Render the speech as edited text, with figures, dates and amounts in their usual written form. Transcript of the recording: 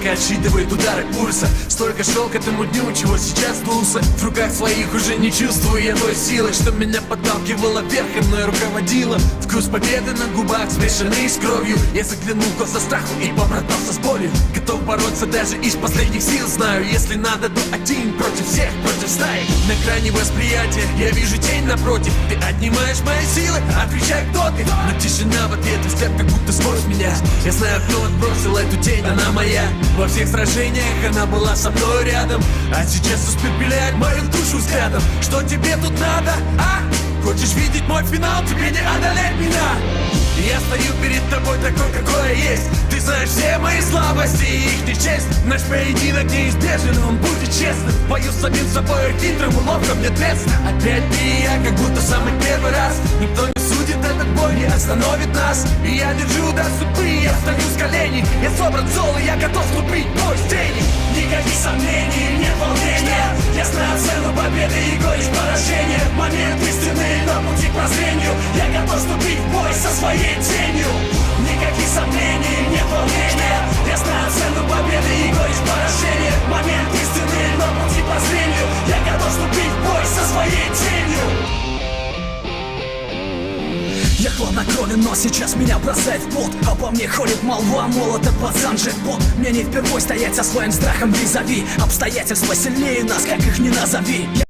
Только отсчитывает удары пульса. Столько шел к этому дню, чего сейчас сдулся. В руках своих уже не чувствую я той силы, что меня подталкивала вверх и мной руководила. Вкус победы на губах, смешанный с кровью. Я заглянул в глаза страху и побратался с болью. Готов бороться даже из последних сил. Знаю, если надо, то один против всех, против стаи. На грани восприятия я вижу тень напротив. Ты отнимаешь мои силы, отвечай, кто ты. Но тишина в ответ, взгляд как будто сквозь меня. Я знаю, кто отбросил эту тень, она моя. Во всех сражениях она была со мной рядом. А сейчас испепеляет мою душу взглядом. Что тебе тут надо, а? Хочешь видеть мой финал, тебе не одолеть меня. Я стою перед тобой такой, какой я есть. Ты знаешь все мои слабости и их нечесть. Наш поединок неизбежен, он будет честным. Бою самим собой, хитрым уловком мне ответственно. Опять ты и я, как будто самый первый раз. Никто не судит, этот бой не остановит нас. И я держу до судьбы, я встаю с коленей. Я собран зол, и я готов вступить в бой с тени. Никаких сомнений, нет волнения. Я знаю цену победы и горечь поражения. Момент истины на пути к прозрению. Я готов вступить в бой со своей тенью. Никаких сомнений, нет волнения. Я знаю цену победы и горечь поражения. Момент истины на пути к прозрению. Я готов вступить в бой со своей тенью. Я хладнокровен, но сейчас меня бросает в пот. Обо мне ходит молва, мол, это пацан джекпот. Мне не впервой стоять со своим страхом визави. Обстоятельства сильнее нас, как их ни назови.